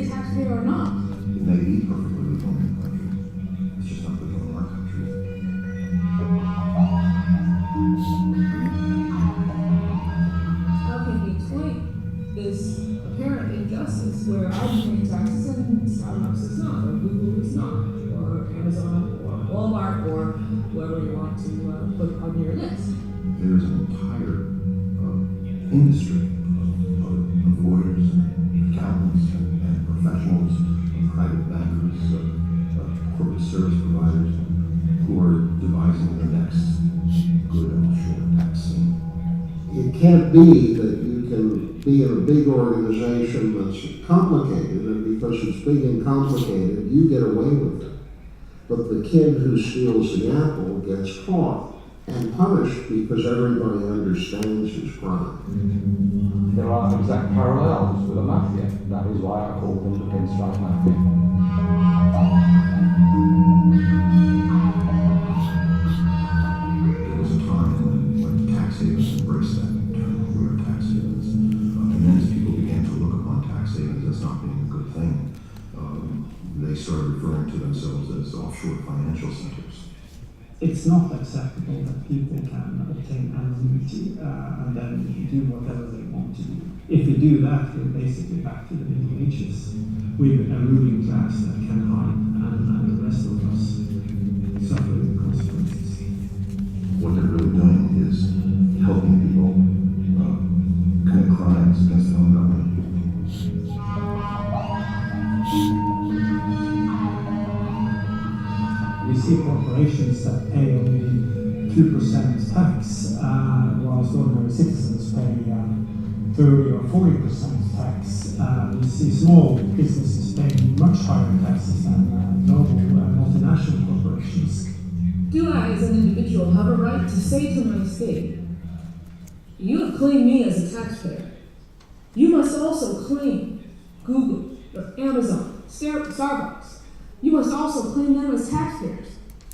be a taxpayer or not. It may be perfectly legal in your country. It's just not legal in our country. How can we exploit this apparent injustice where I'm paying taxes and Starbucks is not, or Google is not, or Amazon, or Walmart, or whoever you want to put on your list? There is an entire industry of lawyers, accountants, and professionals, private bankers, corporate service providers who are devising the next good offshore tax scheme. It can't be that you can be in a big organization that's complicated, and because it's big and complicated, you get away with it. But the kid who steals the apple gets caught and punished because everybody understands his crime. There are exact parallels with the mafia. That is why I call them the pinstripe mafia. There was a time when tax havens embraced that term, we are tax havens. And then as people began to look upon tax havens as not being a good thing, they started referring to themselves as offshore financial centers. It's not acceptable that people can obtain anonymity and then do whatever they want to do. If we do that, we're basically back to the Middle Ages with a ruling class that can hide and the rest of us suffer the consequences. What they're really doing is helping people commit crimes against their own government. We see corporations that pay only 2% tax, whilst ordinary citizens pay 30 or 40% tax. We see small businesses paying much higher taxes than global multinational corporations. Do I, as an individual, have a right to say to my state, you have claimed me as a taxpayer. You must also claim Google, or Amazon, Starbucks. You must also claim them as taxpayers.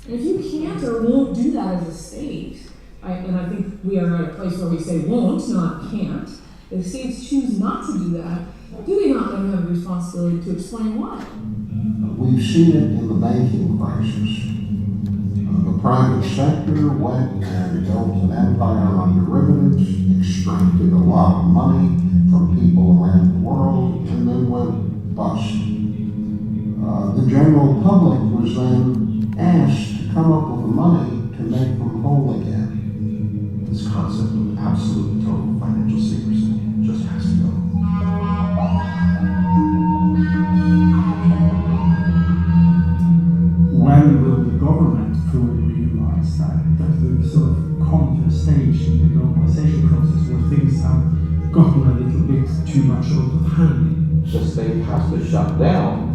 And if you can't or won't do that as a state, and I think we are at a place where we say won't, not can't, if states choose not to do that, do they not then have a responsibility to explain why? We've seen it in the banking crisis. The private sector went and built an empire on derivatives, extracted a lot of money from people around the world, and then went bust. The general public was then asked to come up with the money to make them whole again. This concept of absolute and total financial secrecy just has to go. When will the government fully realize that we've sort of come to a stage in the globalization process where things have gotten a little bit too much out of hand? The state has to shut down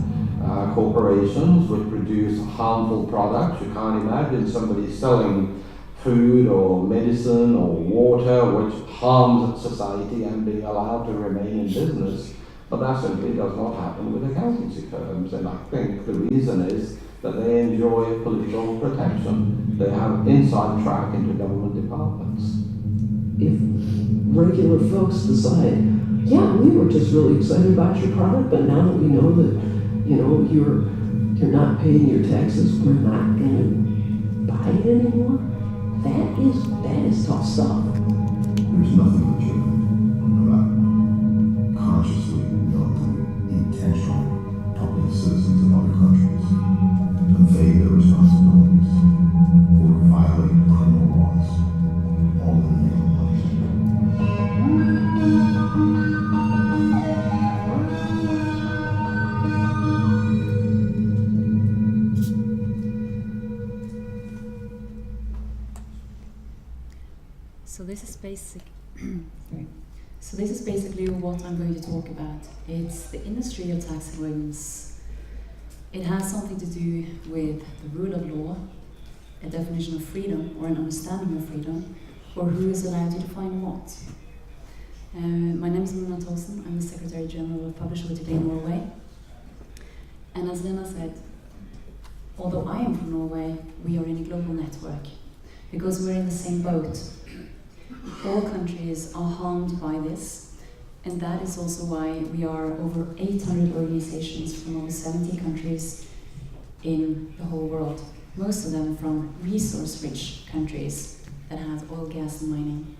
corporations which produce harmful products. You can't imagine somebody selling food or medicine or water which harms society and being allowed to remain in business. But that simply does not happen with accountancy firms, and I think the reason is that they enjoy political protection. They have inside track into government departments. If regular folks decide, yeah, we were just really excited about your product, but now that we know that you're not paying your taxes, we're not going to buy it anymore. That is tough stuff. There's nothing legitimate about consciously, knowingly, intentionally helping citizens of other countries evade their responsibilities or violate criminal laws, all in the name of money. So this is basically what I'm going to talk about. It's the industry of tax avoidance. It has something to do with the rule of law, a definition of freedom or an understanding of freedom, or who is allowed to define what. My name is Thowsen. I'm the Secretary General of Publisher Today Norway. And as Lena said, although I am from Norway, we are in a global network because we're in the same boat. All countries are harmed by this, And that is also why we are over 800 organizations from over 70 countries in the whole world. Most of them from resource-rich countries that have oil, gas, and mining.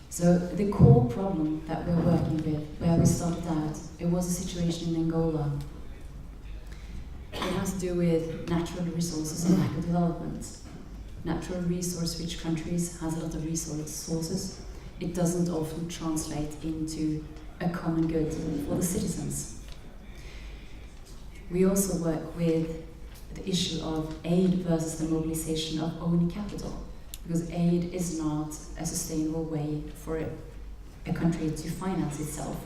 So the core problem that we're working with, where we started out, it was a situation in Angola. It has to do with natural resources and lack of development. Natural resource-rich countries has a lot of resources. It doesn't often translate into a common good for the citizens. We also work with the issue of aid versus the mobilization of own capital, because aid is not a sustainable way for a country to finance itself.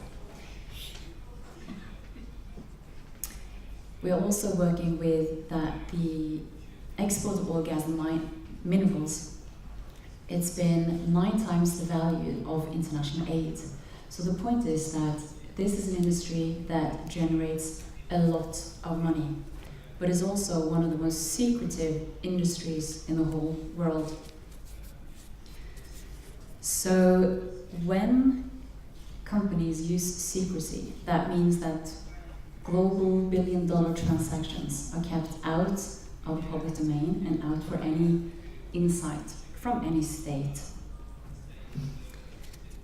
We are also working with that the export of oil, gas, and minerals, it's been 9 times the value of international aid. So the point is that this is an industry that generates a lot of money, but is also one of the most secretive industries in the whole world. So when companies use secrecy, that means that global billion-dollar transactions are kept out of the public domain and out for any insight from any state.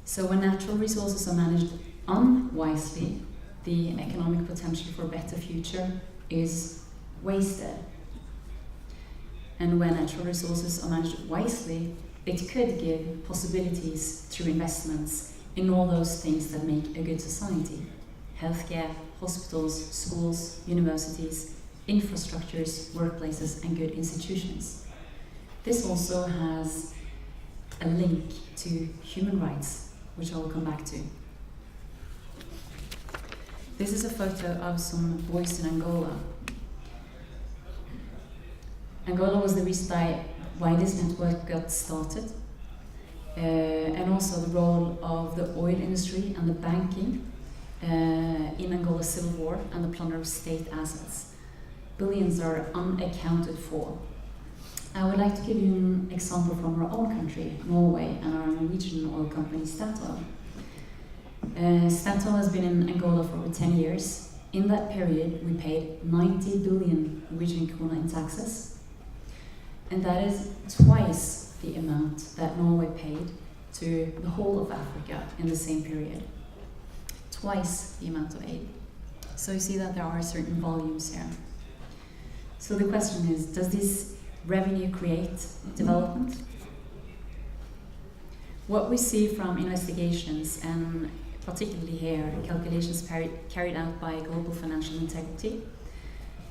So when natural resources are managed unwisely, the economic potential for a better future is wasted. And when natural resources are managed wisely, it could give possibilities through investments in all those things that make a good society. Healthcare, hospitals, schools, universities, infrastructures, workplaces, and good institutions. This also has a link to human rights, which I will come back to. This is a photo of some boys in Angola. Angola was the reason why this network got started, and also the role of the oil industry and the banking in Angola's civil war and the plunder of state assets. Billions are unaccounted for. I would like to give you an example from our own country, Norway, and our Norwegian oil company Statoil. Statoil has been in Angola for over 10 years. In that period, we paid 90 billion Norwegian krona in taxes. And that is twice the amount that Norway paid to the whole of Africa in the same period. Twice the amount of aid. So you see that there are certain volumes here. So the question is, does this revenue create development? What we see from investigations, and particularly here, calculations carried out by Global Financial Integrity,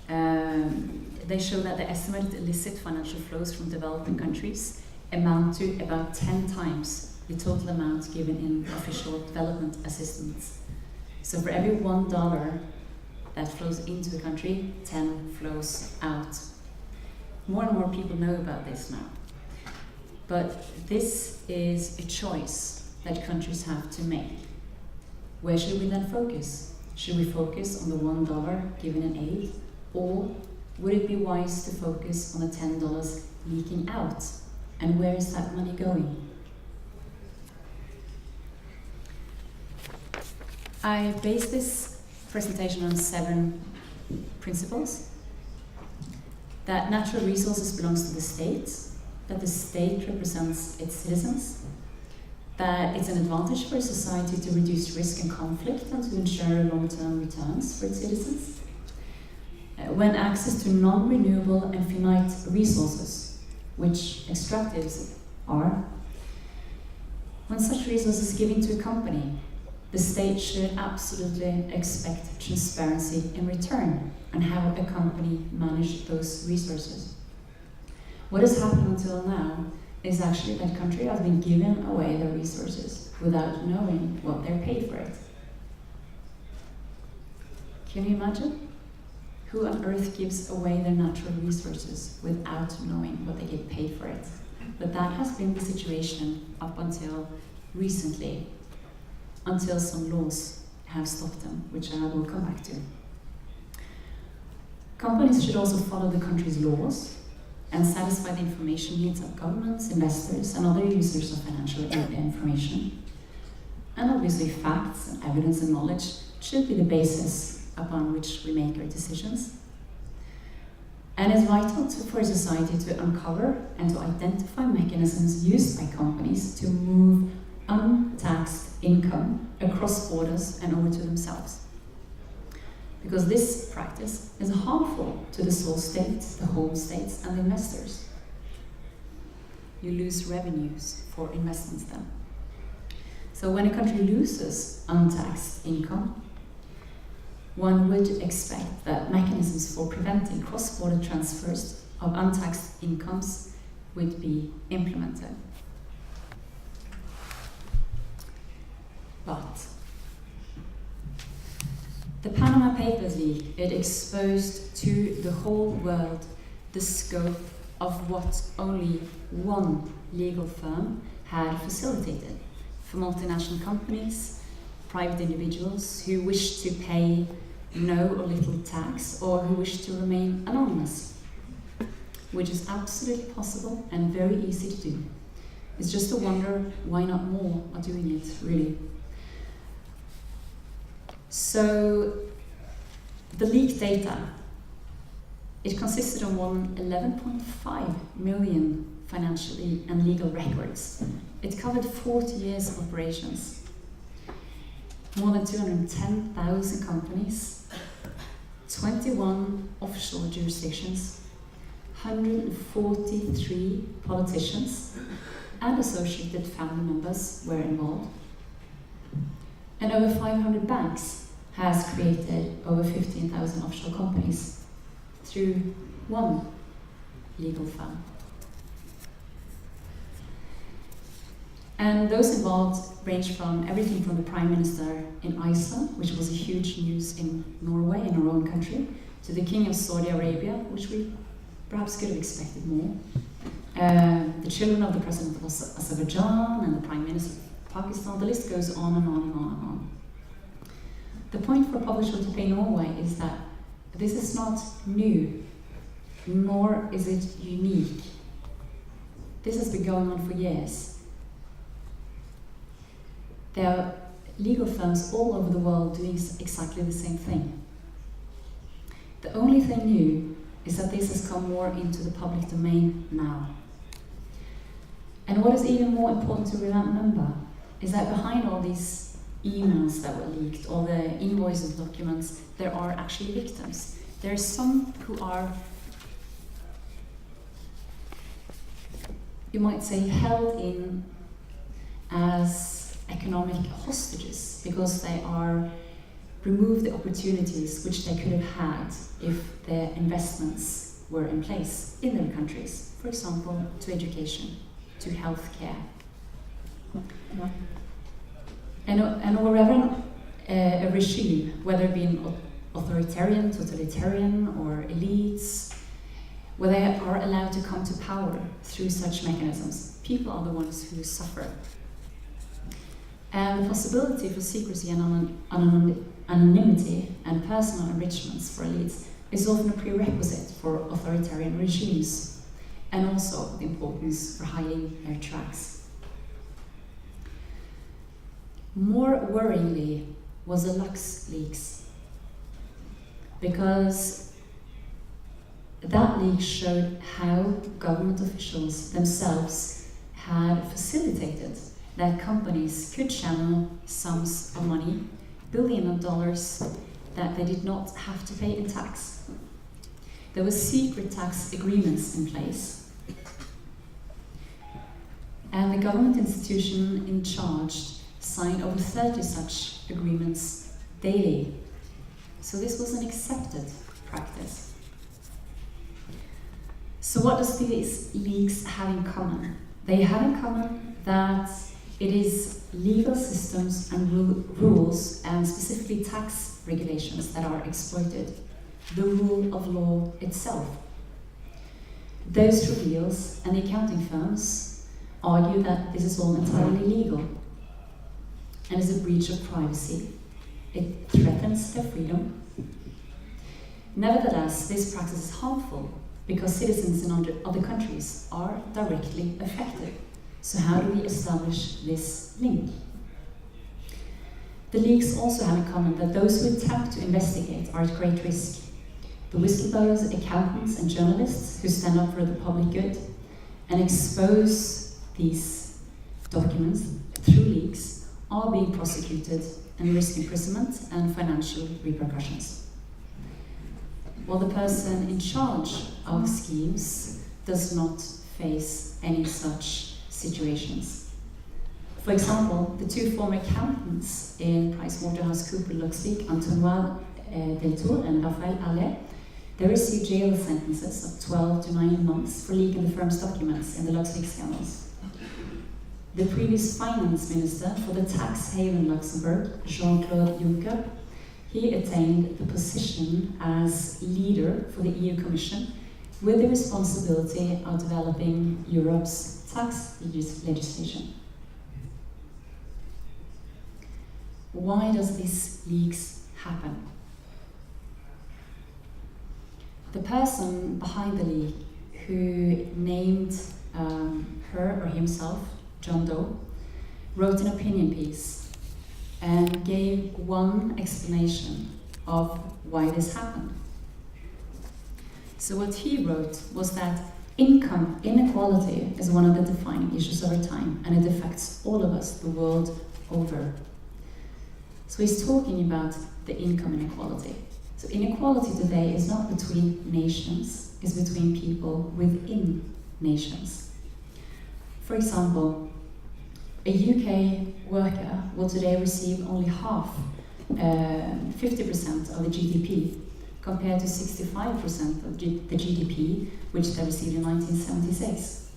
they show that the estimated illicit financial flows from developing countries amount to about 10 times the total amount given in official development assistance. So for every $1 that flows into a country, 10 flows out. More and more people know about this now. But this is a choice that countries have to make. Where should we then focus? Should we focus on the $1 given in aid? Or would it be wise to focus on the $10 leaking out? And where is that money going? I based this presentation on 7 principles. That natural resources belongs to the state, that the state represents its citizens, that it's an advantage for society to reduce risk and conflict and to ensure long-term returns for its citizens. When access to non-renewable and finite resources, which extractives are, when such resources are given to a company, the state should absolutely expect transparency in return and how a company manage those resources. What has happened until now is actually that country has been given away their resources without knowing what they're paid for it. Can you imagine? Who on earth gives away their natural resources without knowing what they get paid for it? But that has been the situation up until recently, until some laws have stopped them, which I will come back to. Companies should also follow the country's laws and satisfy the information needs of governments, investors, and other users of financial information. And obviously facts and evidence and knowledge should be the basis upon which we make our decisions. And it's vital for society to uncover and to identify mechanisms used by companies to move untaxed income across borders and over to themselves. Because this practice is harmful to the source states, the home states, and the investors. You lose revenues for investments then. So when a country loses untaxed income, one would expect that mechanisms for preventing cross-border transfers of untaxed incomes would be implemented. But the Panama Papers leak, it exposed to the whole world the scope of what only one legal firm had facilitated for multinational companies, private individuals who wish to pay no or little tax or who wish to remain anonymous, which is absolutely possible and very easy to do. It's just a wonder why not more are doing it, really. So the leaked data, it consisted of more than 11.5 million financial and legal records. It covered 40 years of operations, more than 210,000 companies, 21 offshore jurisdictions, 143 politicians and associated family members were involved. And over 500 banks has created over 15,000 offshore companies through one legal firm. And those involved range from everything from the Prime Minister in Iceland, which was a huge news in Norway, in our own country, to the King of Saudi Arabia, which we perhaps could have expected more. The children of the President of Azerbaijan and the Prime Minister of Pakistan, the list goes on and on and on and on. The point for Publish What to Pay Norway is that this is not new, nor is it unique. This has been going on for years. There are legal firms all over the world doing exactly the same thing. The only thing new is that this has come more into the public domain now. And what is even more important to remember is that behind all these emails that were leaked, all the invoices, documents, there are actually victims. There are some who are, you might say, held in as economic hostages because they are removed the opportunities which they could have had if their investments were in place in their countries, for example, to education, to healthcare. And wherever a regime, whether it be an authoritarian, totalitarian, or elites, where they are allowed to come to power through such mechanisms, people are the ones who suffer. And the possibility for secrecy and anonymity and personal enrichments for elites is often a prerequisite for authoritarian regimes, and also the importance for hiding their tracks. More worryingly was the Lux leaks, because that leak showed how government officials themselves had facilitated that companies could channel sums of money, billions of dollars, that they did not have to pay in tax. There were secret tax agreements in place. And the government institution in charge signed over 30 such agreements daily. So this was an accepted practice. So what does these leaks have in common? They have in common that it is legal systems and rules, and specifically tax regulations, that are exploited, the rule of law itself. Those tribunals and the accounting firms argue that this is all entirely legal and is a breach of privacy. It threatens their freedom. Nevertheless, this practice is harmful because citizens in other countries are directly affected. So how do we establish this link? The leaks also have in common that those who attempt to investigate are at great risk. The whistleblowers, accountants, and journalists who stand up for the public good and expose these documents through leaks are being prosecuted and risk imprisonment and financial repercussions. While the person in charge of schemes does not face any such situations. For example, the two former accountants in PricewaterhouseCoopers Luxembourg, Antoine Deltour and Raphael Allais, they received jail sentences of 12 to 9 months for leaking the firm's documents in the Luxembourg scandals. The previous finance minister for the tax haven Luxembourg, Jean-Claude Juncker, he attained the position as leader for the EU Commission with the responsibility of developing Europe's tax legislation. Why does these leaks happen? The person behind the leak, who named her or himself John Doe, wrote an opinion piece and gave one explanation of why this happened. So what he wrote was that income inequality is one of the defining issues of our time, and it affects all of us the world over. So he's talking about the income inequality. So inequality today is not between nations, it's between people within nations. For example, a UK worker will today receive only half, 50% of the GDP, compared to 65% of the GDP which they received in 1976.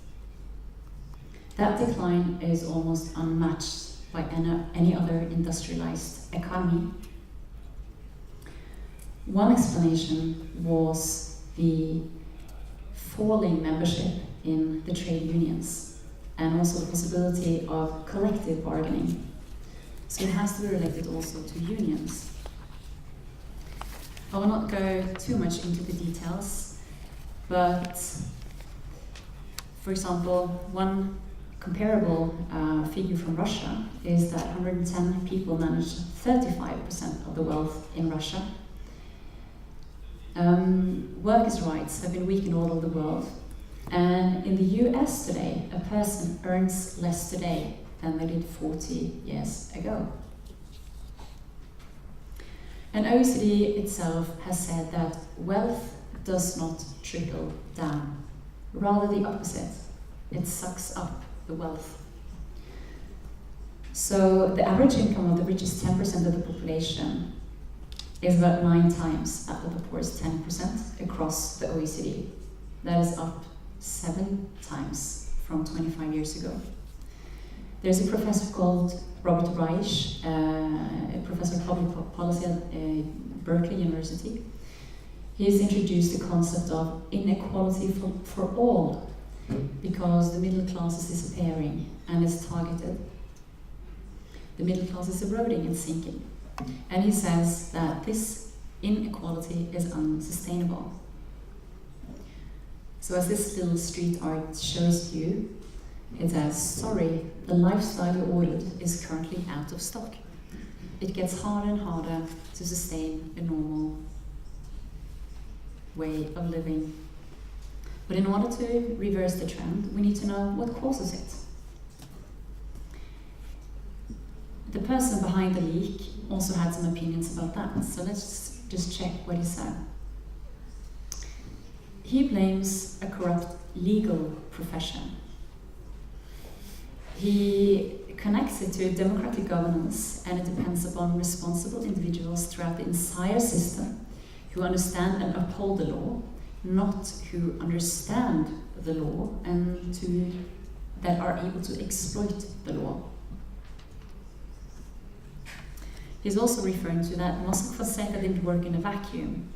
That decline is almost unmatched by any other industrialized economy. One explanation was the falling membership in the trade unions and also the possibility of collective bargaining. So it has to be related also to unions. I will not go too much into the details, but for example, one comparable figure from Russia is that 110 people manage 35% of the wealth in Russia. Workers' rights have been weakened all over the world, and in the US today, a person earns less today than they did 40 years ago. And OECD itself has said that wealth does not trickle down, rather the opposite. It sucks up the wealth. So the average income of the richest 10% of the population is about 9 times that of the poorest 10% across the OECD. That is up 7 times from 25 years ago. There's a professor called Robert Reich, a professor of public policy at Berkeley University. He's introduced the concept of inequality for all, because the middle class is disappearing and is targeted. The middle class is eroding and sinking. And he says that this inequality is unsustainable. So as this little street art shows you, it says, sorry, the lifestyle you ordered is currently out of stock. It gets harder and harder to sustain a normal way of living. But in order to reverse the trend, we need to know what causes it. The person behind the leak also had some opinions about that, so let's just check what he said. He blames a corrupt legal profession. He connects it to democratic governance, and it depends upon responsible individuals throughout the entire system who understand and uphold the law, not who understand the law and that are able to exploit the law. He's also referring to that Mossack Fonseca didn't work in a vacuum,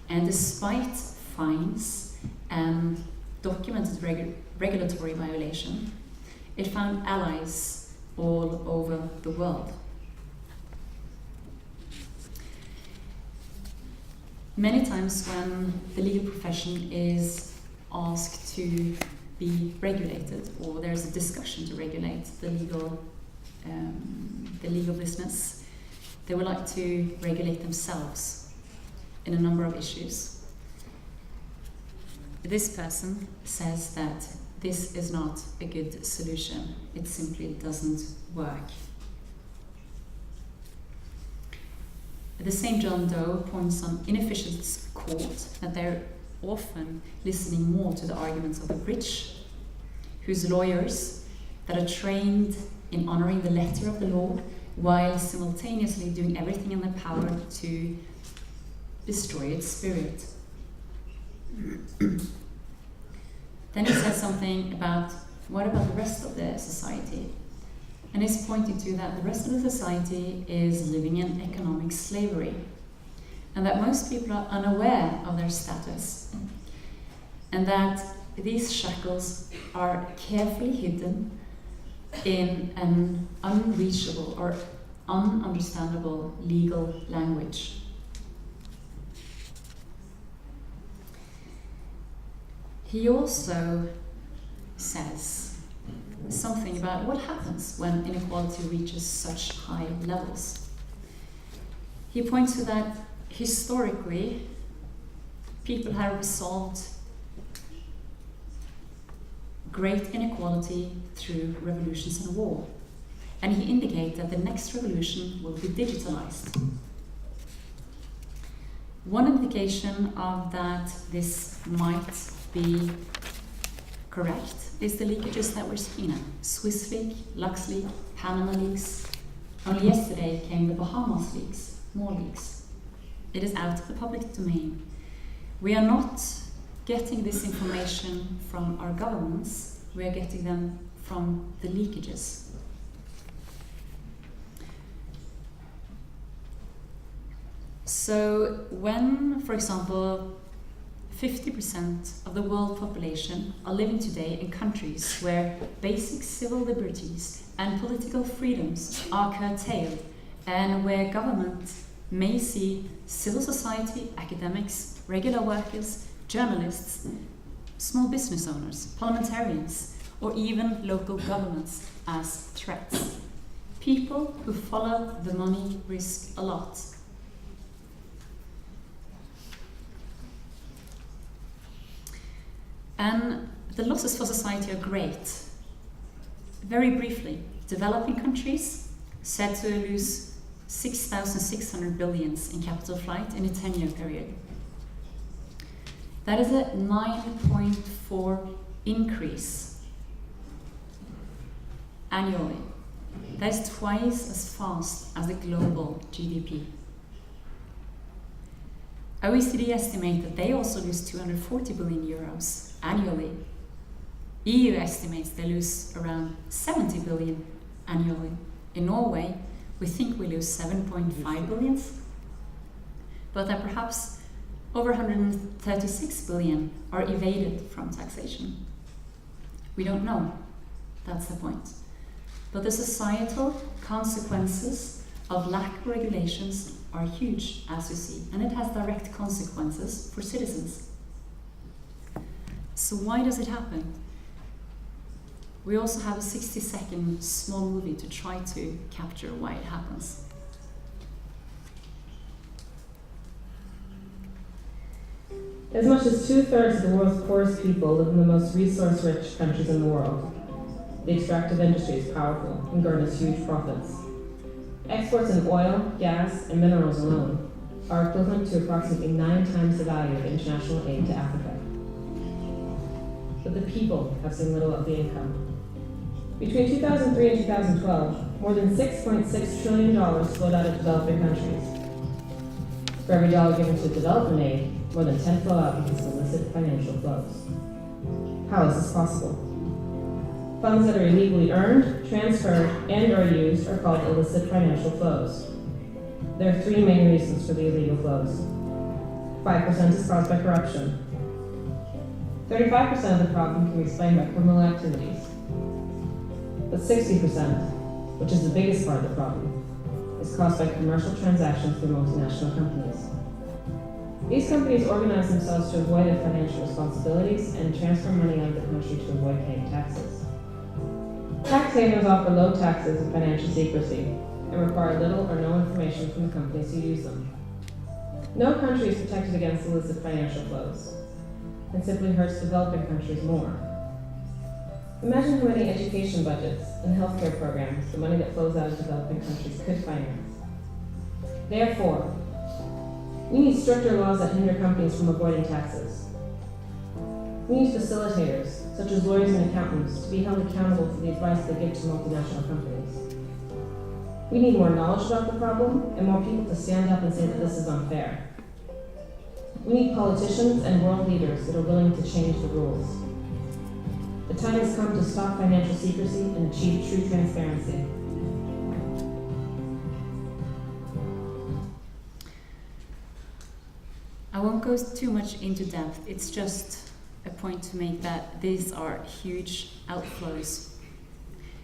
and despite fines and documented regulatory violation, it found allies all over the world. Many times when the legal profession is asked to be regulated, or there's a discussion to regulate the legal business, They would like to regulate themselves in a number of issues. This person says that this is not a good solution. It simply doesn't work. The same John Doe points on inefficient court that they're often listening more to the arguments of the rich, whose lawyers that are trained in honoring the letter of the law while simultaneously doing everything in their power to destroy its spirit. Then he says something about, what about the rest of the society? And he's pointing to that the rest of the society is living in economic slavery, and that most people are unaware of their status, and that these shackles are carefully hidden in an unreachable or ununderstandable legal language. He also says something about what happens when inequality reaches such high levels. He points to that historically people have resolved great inequality through revolutions and war. And he indicates that the next revolution will be digitalized. One indication of that this might be correct is the leakages that we're seeing now. Swiss leak, Lux leak, Panama leaks. Only yesterday came the Bahamas leaks, more leaks. It is out of the public domain. We are not getting this information from our governments, we are getting them from the leakages. So when, for example, 50% of the world population are living today in countries where basic civil liberties and political freedoms are curtailed, and where government may see civil society, academics, regular workers, journalists, small business owners, parliamentarians, or even local governments as threats. People who follow the money risk a lot. And the losses for society are great. Very briefly, developing countries said to lose 6,600 billions in capital flight in a 10-year period. That is a 9.4 increase annually. That is twice as fast as the global GDP. OECD estimate that they also lose 240 billion euros annually. EU estimates they lose around 70 billion annually. In Norway, we think we lose 7.5 billion, but that perhaps over 136 billion are evaded from taxation. We don't know. That's the point. But the societal consequences of lack of regulations are huge, as you see, and it has direct consequences for citizens. So why does it happen? We also have a 60-second small movie to try to capture why it happens. As much as 2/3 of the world's poorest people live in the most resource-rich countries in the world. The extractive industry is powerful and garners huge profits. Exports in oil, gas, and minerals alone are equivalent to approximately 9 times the value of international aid to Africa. But the people have seen little of the income. Between 2003 and 2012, more than $6.6 trillion flowed out of developing countries. For every dollar given to development aid, more than 10 flow out because of illicit financial flows. How is this possible? Funds that are illegally earned, transferred, and or used are called illicit financial flows. There are 3 main reasons for the illegal flows. 5% is caused by corruption. 35% of the problem can be explained by criminal activities. But 60%, which is the biggest part of the problem, is caused by commercial transactions through multinational companies. These companies organize themselves to avoid their financial responsibilities and transfer money out of the country to avoid paying taxes. Tax havens offer low taxes and financial secrecy, and require little or no information from the companies who use them. No country is protected against illicit financial flows, and simply hurts developing countries more. Imagine how many education budgets and healthcare programs the money that flows out of developing countries could finance. Therefore, we need stricter laws that hinder companies from avoiding taxes. We need facilitators, such as lawyers and accountants, to be held accountable for the advice they give to multinational companies. We need more knowledge about the problem and more people to stand up and say that this is unfair. We need politicians and world leaders that are willing to change the rules. The time has come to stop financial secrecy and achieve true transparency. I won't go too much into depth. It's just a point to make that these are huge outflows.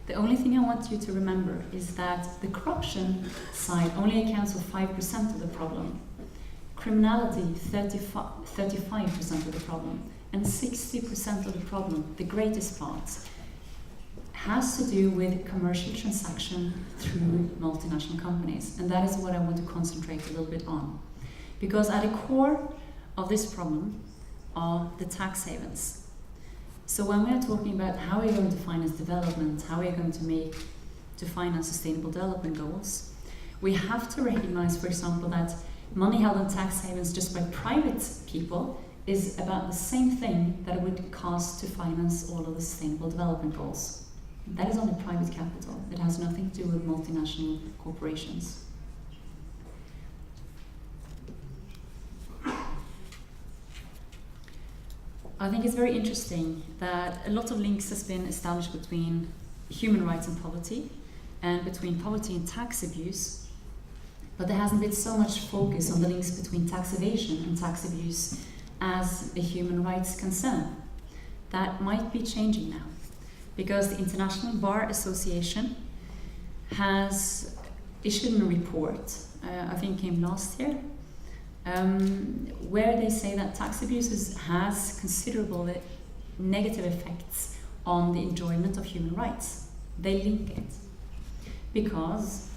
The only thing I want you to remember is that the corruption side only accounts for 5% of the problem. Criminality, 35% of the problem. And 60% of the problem, the greatest part, has to do with commercial transaction through multinational companies. And that is what I want to concentrate a little bit on. Because at the core of this problem are the tax havens. So when we are talking about how we are going to finance development, how we are going to finance sustainable development goals, we have to recognize, for example, that money held in tax havens just by private people is about the same thing that it would cost to finance all of the sustainable development goals. That is only private capital. It has nothing to do with multinational corporations. I think it's very interesting that a lot of links has been established between human rights and poverty, and between poverty and tax abuse, but there hasn't been so much focus on the links between tax evasion and tax abuse as a human rights concern. That might be changing now, because the International Bar Association has issued a report, I think came last year, where they say that tax abuse has considerable negative effects on the enjoyment of human rights. They link it because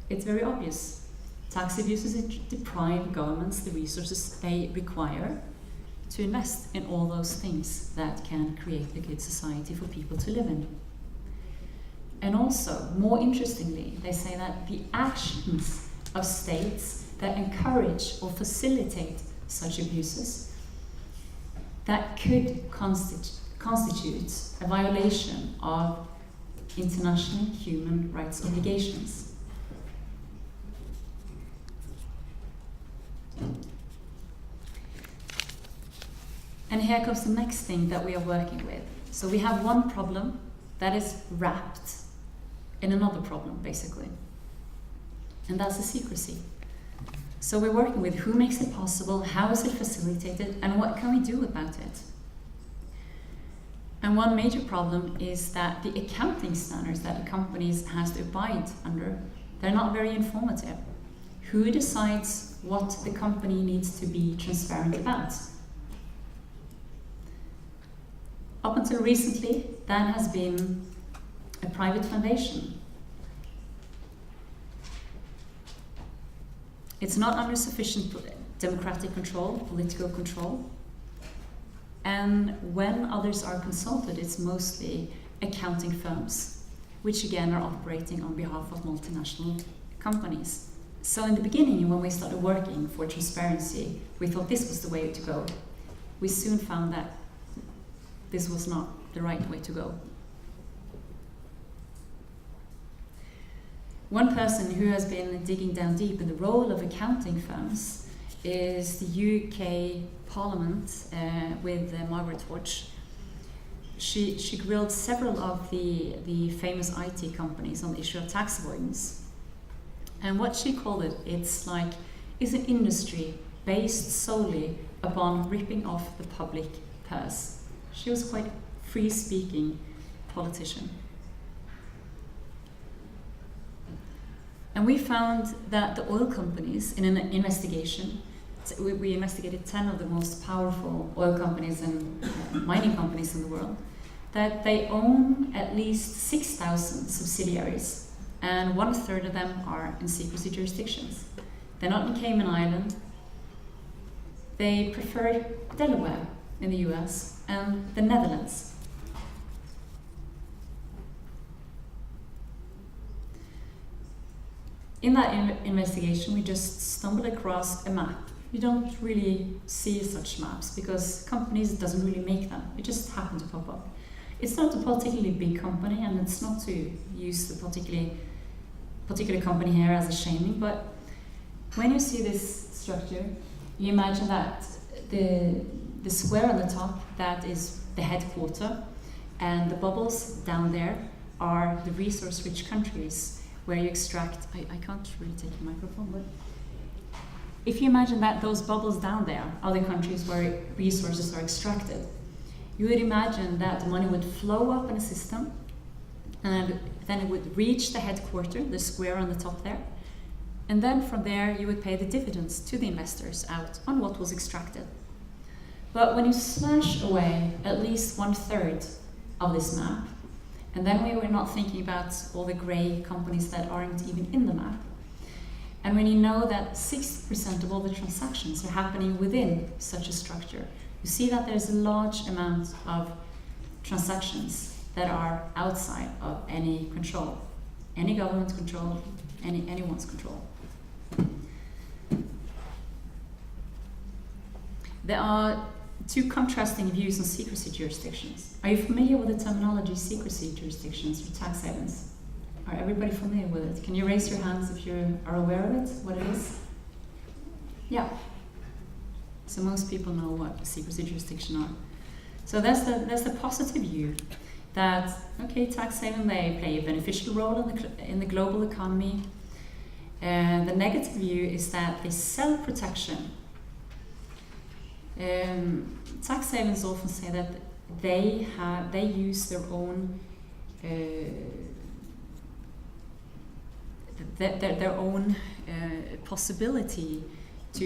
it's very obvious. Tax abuses deprive governments the resources they require to invest in all those things that can create a good society for people to live in. And also, more interestingly, they say that the actions of states that encourage or facilitate such abuses, that could constitute a violation of international human rights obligations. And here comes the next thing that we are working with. So we have one problem that is wrapped in another problem, basically. And that's the secrecy. So we're working with who makes it possible, how is it facilitated, and what can we do about it? And one major problem is that the accounting standards that the companies has to abide under, they're not very informative. Who decides what the company needs to be transparent about? Up until recently, that has been a private foundation. It's not under sufficient democratic control, political control. And when others are consulted, it's mostly accounting firms, which again are operating on behalf of multinational companies. So in the beginning, when we started working for transparency, we thought this was the way to go. We soon found that this was not the right way to go. One person who has been digging down deep in the role of accounting firms is the UK Parliament with Margaret Watch. She grilled several of the famous IT companies on the issue of tax avoidance. And what she called it, it's an industry based solely upon ripping off the public purse. She was quite free-speaking politician. And we found that the oil companies, in an investigation, we investigated 10 of the most powerful oil companies and mining companies in the world, that they own at least 6,000 subsidiaries and 1/3 of them are in secrecy jurisdictions. They're not in Cayman Island. They prefer Delaware in the US and the Netherlands. In that investigation, we just stumbled across a map. You don't really see such maps because companies doesn't really make them. It just happened to pop up. It's not a particularly big company, and it's not to use the particular company here as a shaming, but when you see this structure, you imagine that the square on the top, that is the headquarter, and the bubbles down there are the resource-rich countries where you extract. I can't really take the microphone, but if you imagine that those bubbles down there are the countries where resources are extracted, you would imagine that the money would flow up in a system, and then it would reach the headquarter, the square on the top there, and then from there you would pay the dividends to the investors out on what was extracted. But when you slash away at least 1/3 of this map, and then we were not thinking about all the grey companies that aren't even in the map, and when you know that 60% of all the transactions are happening within such a structure, you see that there's a large amount of transactions that are outside of any control, any government control, anyone's control. There are two contrasting views on secrecy jurisdictions. Are you familiar with the terminology secrecy jurisdictions or tax havens? Are everybody familiar with it? Can you raise your hands if you are aware of it, what it is? Yeah. So most people know what a secrecy jurisdiction are. So there's the positive view that, okay, tax haven, they play a beneficial role in the global economy. The negative view is that they sell protection. Tax havens often say that they use their own possibility to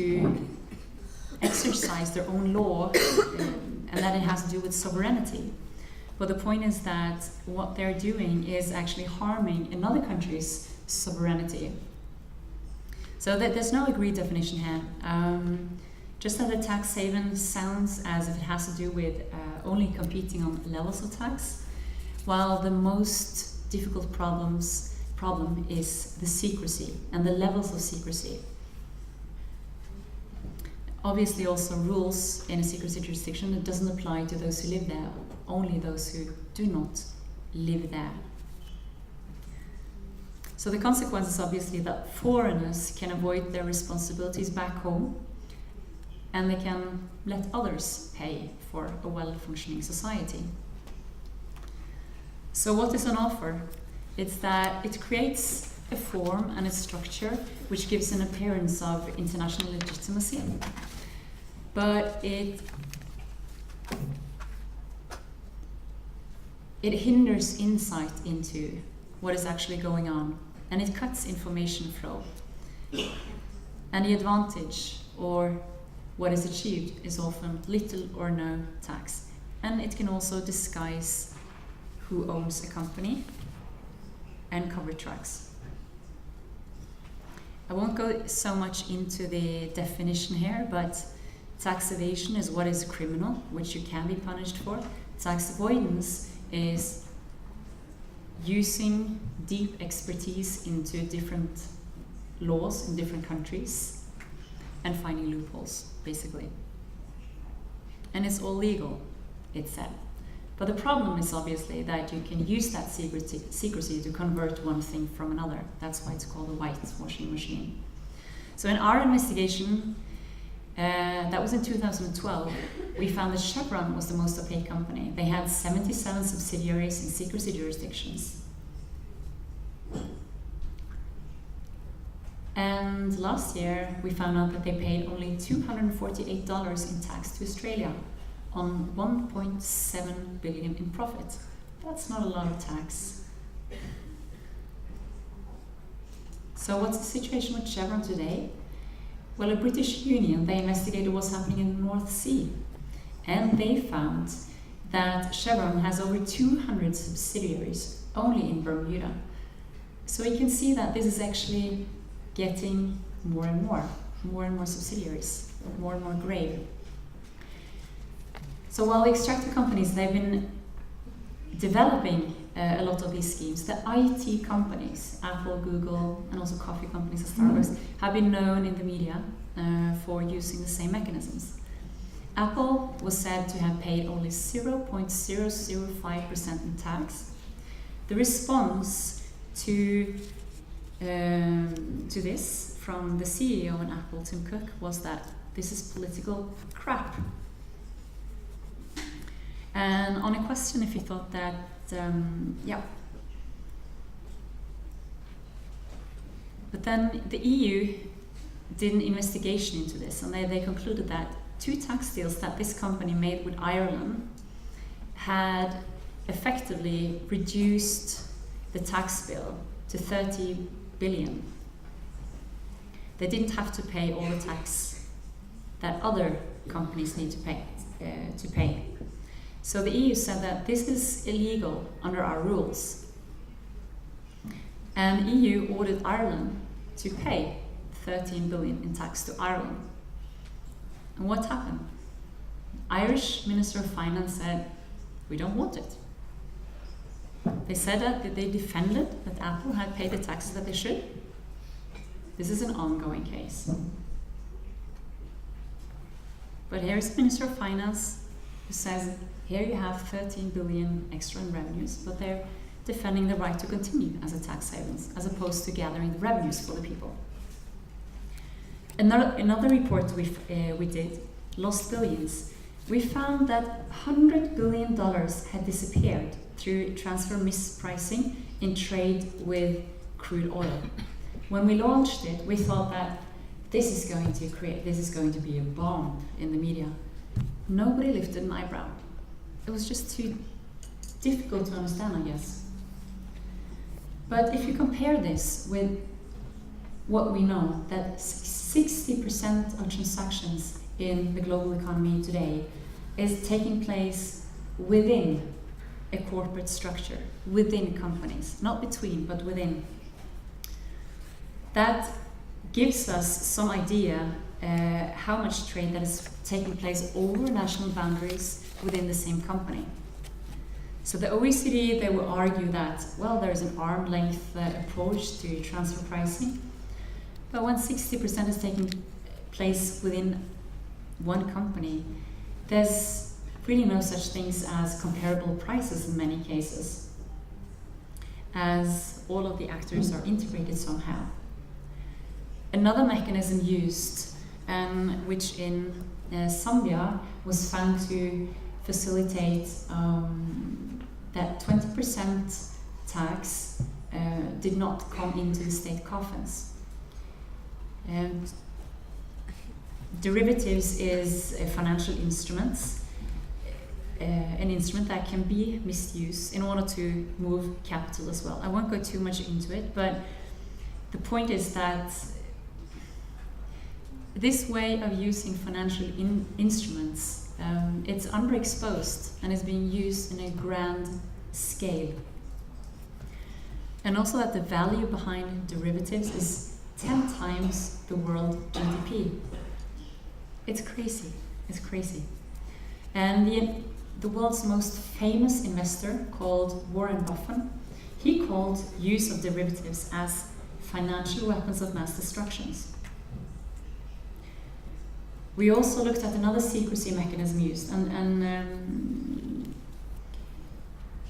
exercise their own law, and that it has to do with sovereignty. But the point is that what they're doing is actually harming another country's sovereignty. So there's no agreed definition here. Just that a tax haven sounds as if it has to do with only competing on levels of tax, while the most difficult problem is the secrecy and the levels of secrecy. Obviously also rules in a secrecy jurisdiction, it doesn't apply to those who live there, only those who do not live there. So the consequence is obviously that foreigners can avoid their responsibilities back home, and they can let others pay for a well-functioning society. So what is on offer? It's that it creates a form and a structure which gives an appearance of international legitimacy, but it hinders insight into what is actually going on, and it cuts information flow. And the advantage, or what is achieved, is often little or no tax. And it can also disguise who owns a company and cover tracks. I won't go so much into the definition here, but tax evasion is what is criminal, which you can be punished for. Tax avoidance is using deep expertise into different laws in different countries and finding loopholes, basically. And it's all legal, it's said. But the problem is obviously that you can use that secrecy to convert one thing from another. That's why it's called a whitewashing machine. So in our investigation, that was in 2012, we found that Chevron was the most opaque company. They had 77 subsidiaries in secrecy jurisdictions. And last year, we found out that they paid only $248 in tax to Australia on 1.7 billion in profit. That's not a lot of tax. So what's the situation with Chevron today? Well, a British union, they investigated what's happening in the North Sea, and they found that Chevron has over 200 subsidiaries only in Bermuda. So you can see that this is actually getting more and more subsidiaries, more and more grave. So while the extractor companies, they've been developing a lot of these schemes, the IT companies, Apple, Google, and also coffee companies and Starbucks, have been known in the media for using the same mechanisms. Apple was said to have paid only 0.005% in tax. The response to this from the CEO in Apple, Tim Cook, was that this is political crap. And on a question if he thought that, But then the EU did an investigation into this, and they concluded that 2 tax deals that this company made with Ireland had effectively reduced the tax bill to 30 billion. They didn't have to pay all the tax that other companies need to pay. So the EU said that this is illegal under our rules. And EU ordered Ireland to pay 13 billion in tax to Ireland. And what happened? Irish Minister of Finance said, we don't want it. They said that they defended that Apple had paid the taxes that they should. This is an ongoing case. But here is the Minister of Finance who says, here you have 13 billion extra in revenues, but they're defending the right to continue as a tax havens, as opposed to gathering the revenues for the people. Another report we did, Lost Billions, we found that $100 billion had disappeared through transfer mispricing in trade with crude oil. When we launched it, we thought that this is going to be a bomb in the media. Nobody lifted an eyebrow. It was just too difficult to understand, I guess. But if you compare this with what we know, that 60% of transactions in the global economy today is taking place within a corporate structure, within companies, not between, but within. That gives us some idea how much trade that is taking place over national boundaries within the same company. So the OECD, they will argue that, well, there is an arm's length approach to transfer pricing, but when 60% is taking place within one company, there's really no such things as comparable prices in many cases, as all of the actors are integrated somehow. Another mechanism used, which in Zambia was found to facilitate that 20% tax did not come into the state coffers. Derivatives is a financial instruments, an instrument that can be misused in order to move capital as well. I won't go too much into it, but the point is that this way of using financial instruments, it's underexposed and is being used in a grand scale. And also that the value behind derivatives is 10 times the world GDP. It's crazy, it's crazy. And the world's most famous investor, called Warren Buffett, he called use of derivatives as financial weapons of mass destruction. We also looked at another secrecy mechanism used, and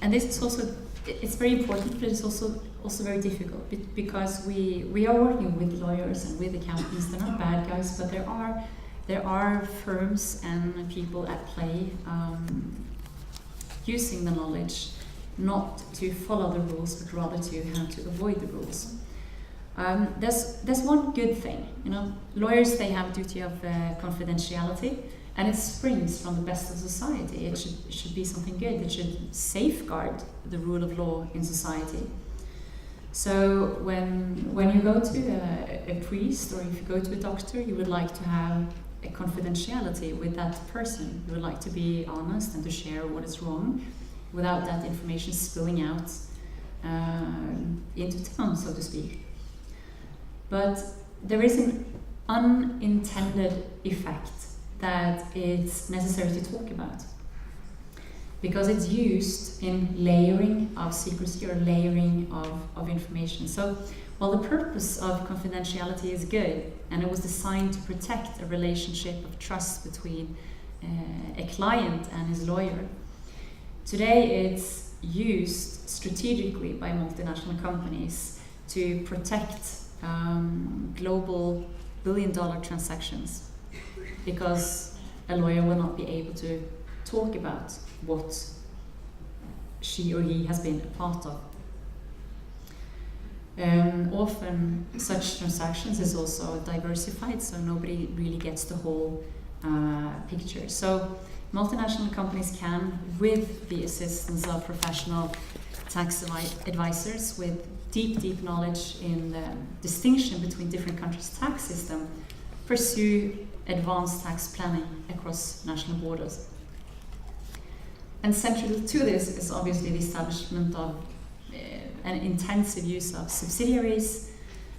this is also, it's very important, but it's also very difficult because we are working with lawyers and with accountants. They're not bad guys, but there are firms and people at play using the knowledge not to follow the rules, but rather to how to avoid the rules. There's one good thing, lawyers, they have a duty of confidentiality, and it springs from the best of society. It should be something good. It should safeguard the rule of law in society. So when you go to a priest, or if you go to a doctor, you would like to have a confidentiality with that person. You would like to be honest and to share what is wrong without that information spilling out into town, so to speak. But there is an unintended effect that it's necessary to talk about, because it's used in layering of secrecy or layering of information. So while the purpose of confidentiality is good, and it was designed to protect a relationship of trust between a client and his lawyer, today it's used strategically by multinational companies to protect global billion-dollar transactions, because a lawyer will not be able to talk about what she or he has been a part of. Often such transactions is also diversified, so nobody really gets the whole picture. So multinational companies can, with the assistance of professional tax advisors with deep knowledge in the distinction between different countries' tax system, pursue advanced tax planning across national borders. And central to this is obviously the establishment of an intensive use of subsidiaries,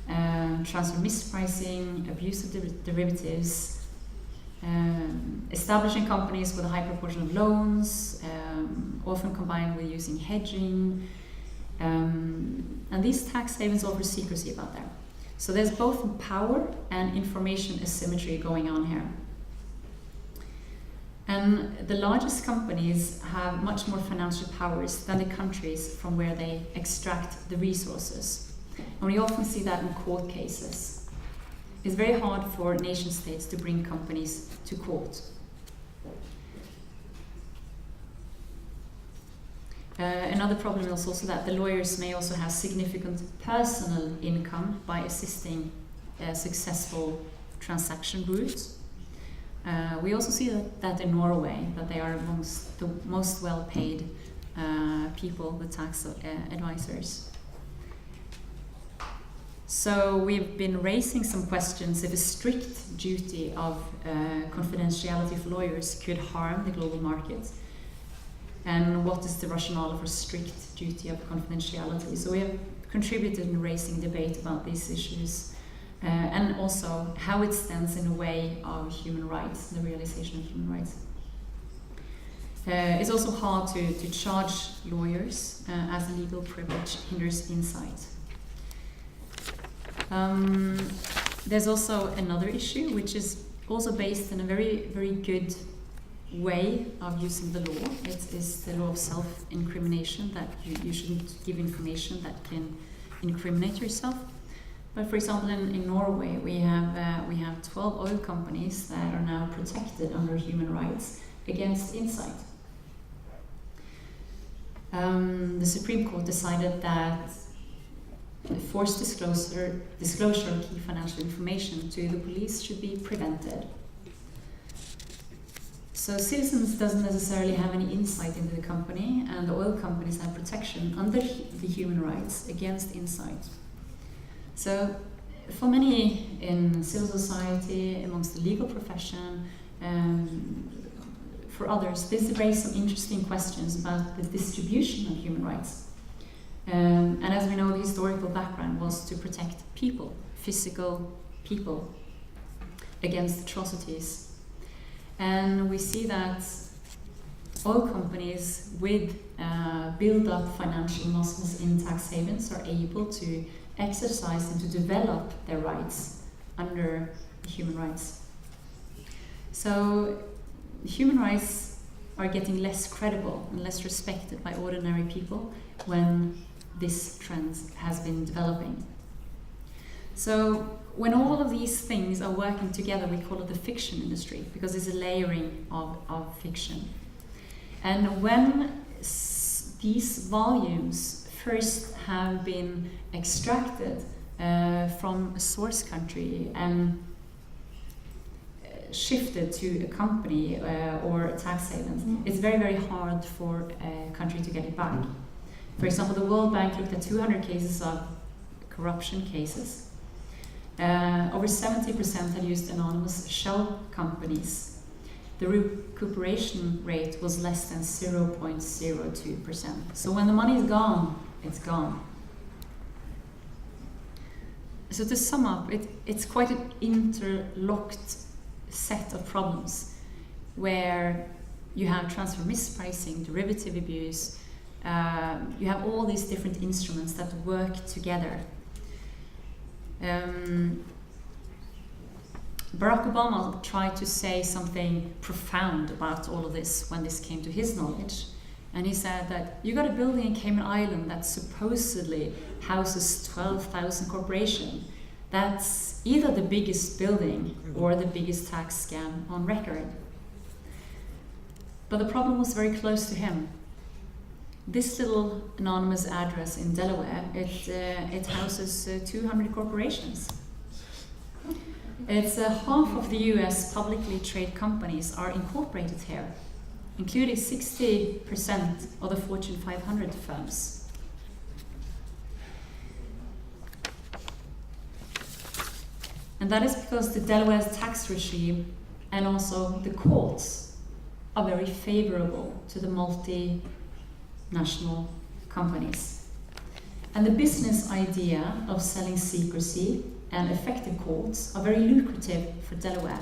transfer mispricing, abusive derivatives, establishing companies with a high proportion of loans, often combined with using hedging. And these tax havens offer secrecy about them. So there's both power and information asymmetry going on here. And the largest companies have much more financial powers than the countries from where they extract the resources. And we often see that in court cases. It's very hard for nation states to bring companies to court. Another problem is also that the lawyers may also have significant personal income by assisting successful transaction routes. We also see that in Norway, that they are amongst the most well-paid people, the tax advisors. So we've been raising some questions if a strict duty of confidentiality for lawyers could harm the global market. And what is the rationale for strict duty of confidentiality? So we have contributed in raising debate about these issues, and also how it stands in the way of human rights, the realization of human rights. It's also hard to charge lawyers as legal privilege hinders insight. There's also another issue, which is also based in a very good way of using the law. It is the law of self-incrimination, that you shouldn't give information that can incriminate yourself. But for example, in Norway, we have 12 oil companies that are now protected under human rights against insight. The Supreme Court decided that forced disclosure of key financial information to the police should be prevented. So citizens doesn't necessarily have any insight into the company, and the oil companies have protection under the human rights against insight. So for many in civil society, amongst the legal profession, for others, this raises some interesting questions about the distribution of human rights. And as we know, the historical background was to protect people, physical people, against atrocities. And we see that oil companies with build-up financial muscles in tax havens are able to exercise and to develop their rights under human rights. So human rights are getting less credible and less respected by ordinary people when this trend has been developing. So when all of these things are working together, we call it the fiction industry, because it's a layering of fiction. And when these volumes first have been extracted from a source country and shifted to a company or a tax haven, it's very hard for a country to get it back. For example, the World Bank looked at 200 cases of corruption cases. Over 70% had used anonymous shell companies. the recuperation rate was less than 0.02%. So when the money is gone, it's gone. So to sum up, it's quite an interlocked set of problems where you have transfer mispricing, derivative abuse, you have all these different instruments that work together. Barack Obama tried to say something profound about all of this when this came to his knowledge. And he said that you got a building in Cayman Island that supposedly houses 12,000 corporations. That's either the biggest building or the biggest tax scam on record. But the problem was very close to him. This little anonymous address in Delaware, it houses 200 corporations. It's half of the US publicly traded companies are incorporated here, including 60% of the Fortune 500 firms. And that is because the Delaware's tax regime and also the courts are very favorable to the multinational companies. And the business idea of selling secrecy and effective courts are very lucrative for Delaware.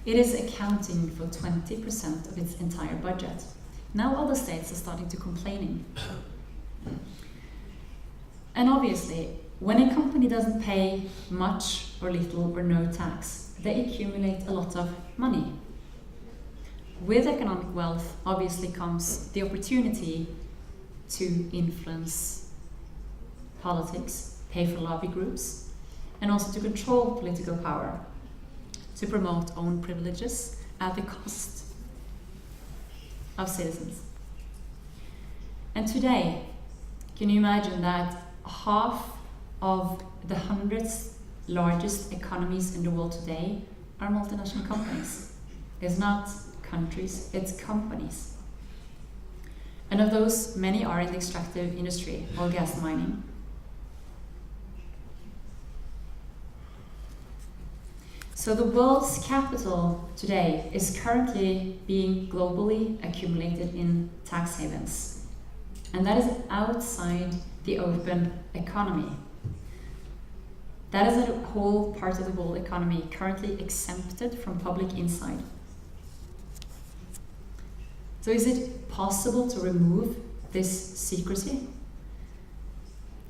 It is accounting for 20% of its entire budget. Now other states are starting to complain. And obviously, when a company doesn't pay much or little or no tax, they accumulate a lot of money. With economic wealth, obviously comes the opportunity to influence politics, pay for lobby groups, and also to control political power, to promote own privileges at the cost of citizens. And today, can you imagine that half of the 100 largest economies in the world today are multinational companies? It's not countries, it's companies. And of those, many are in the extractive industry, oil, gas, mining. So the world's capital today is currently being globally accumulated in tax havens. And that is outside the open economy. That is a whole part of the world economy currently exempted from public insight. So is it possible to remove this secrecy?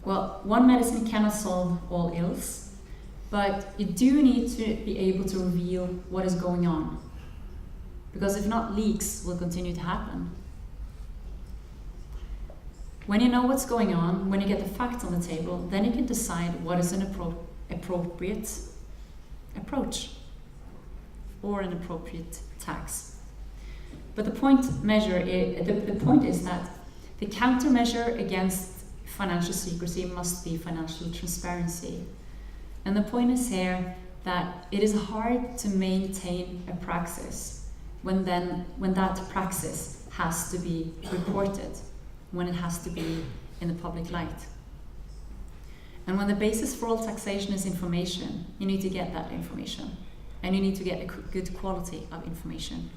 Well, one medicine cannot solve all ills, but you do need to be able to reveal what is going on. Because if not, leaks will continue to happen. When you know what's going on, when you get the facts on the table, then you can decide what is an appropriate approach or an appropriate tax. But the point is that the countermeasure against financial secrecy must be financial transparency. And the point is here that it is hard to maintain a praxis when that praxis has to be reported, when it has to be in the public light. And when the basis for all taxation is information, you need to get that information. And you need to get a good quality of information.